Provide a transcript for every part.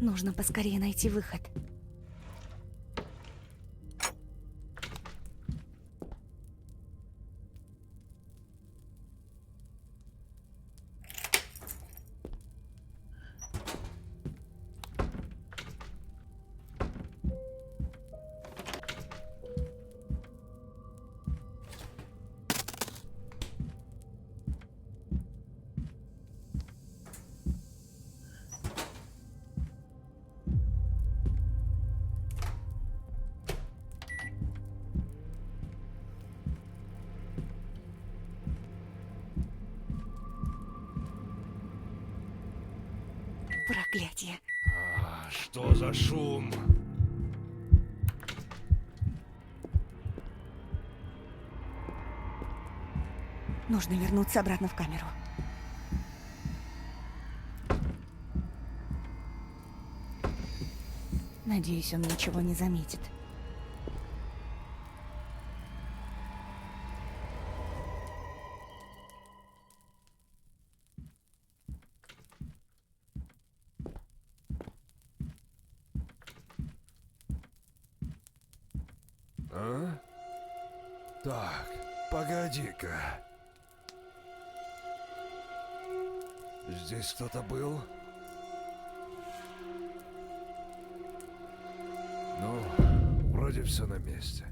Нужно поскорее найти выход. Проклятие. Что за шум? Нужно вернуться обратно в камеру. Надеюсь, он ничего не заметит. А? Так, погоди-ка. Здесь кто-то был? Ну, вроде все на месте.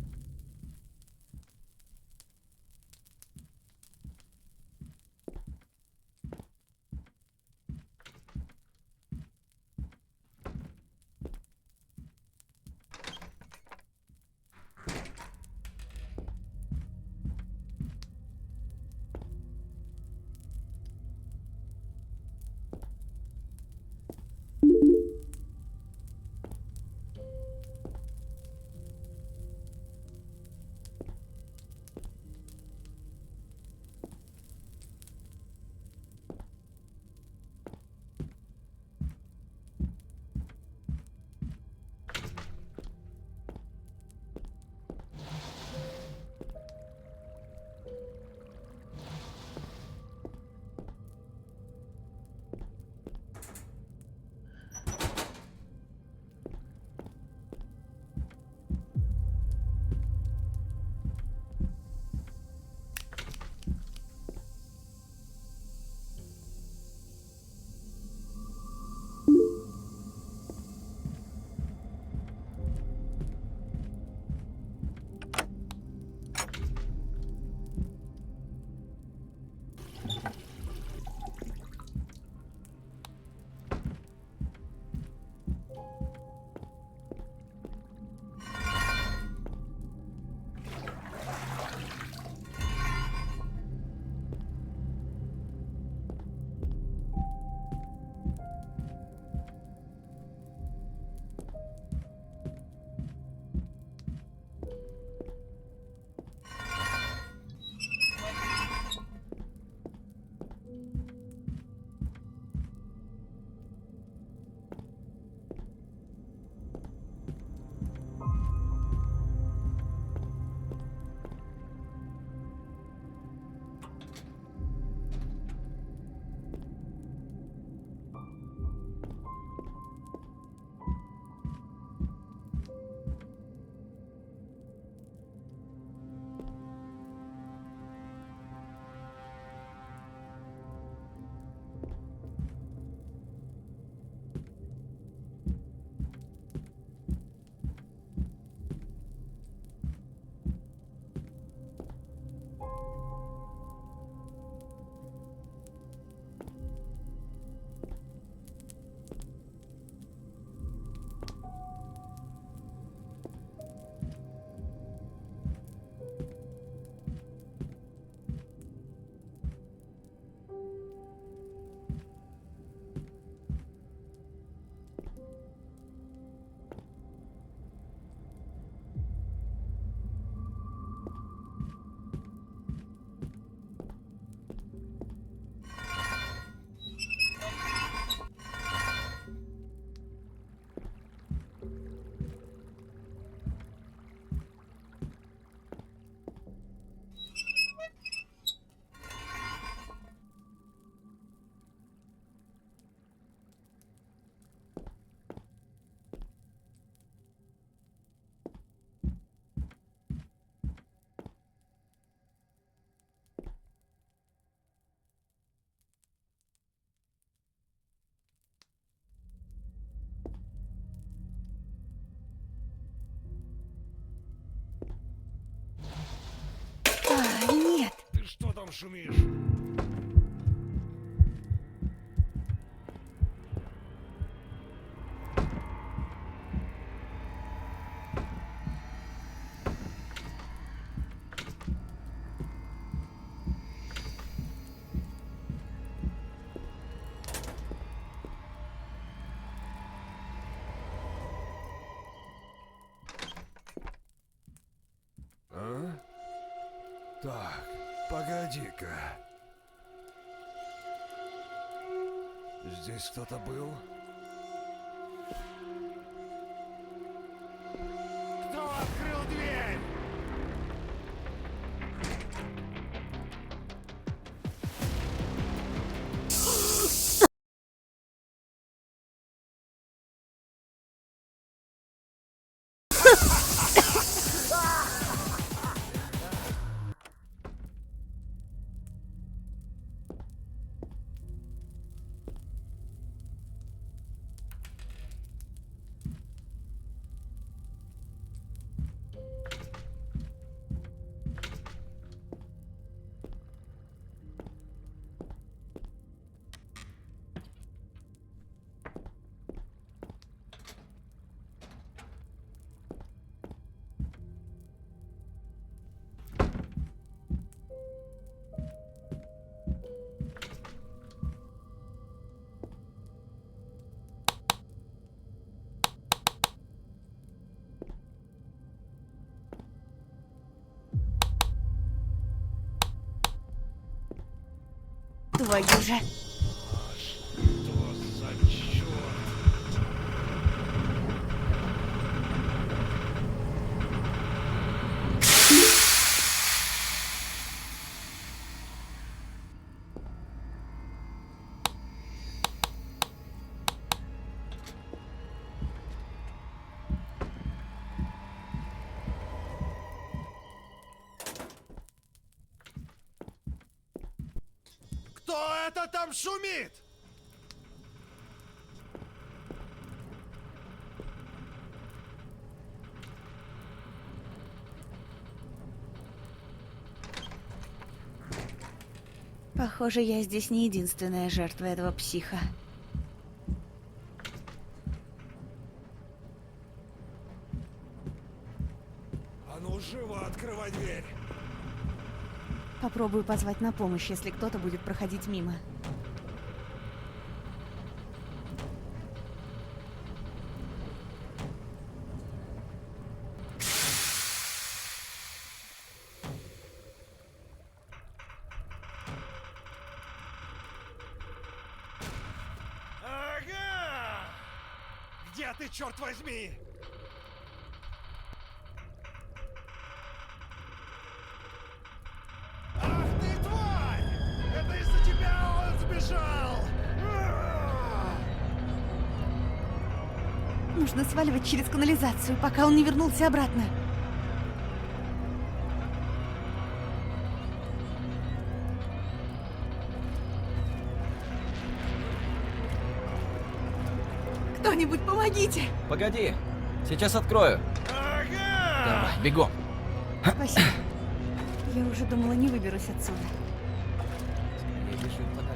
там шумишь? А? Так, погоди-ка. Здесь кто-то был? Кто открыл дверь? Твою же. Что за черт? Кто это там шумит? Похоже, я здесь не единственная жертва этого психа. А ну живо открывай дверь! Попробую позвать на помощь, если кто-то будет проходить мимо. Ага! Где ты, черт возьми? Ах ты, тварь! Это из-за тебя он сбежал! Нужно сваливать через канализацию, пока он не вернулся обратно. Кто-нибудь помогите! Погоди, сейчас открою. Ага! Давай, бегом. Спасибо. Я уже думала, не выберусь отсюда. Скорее бежим, пока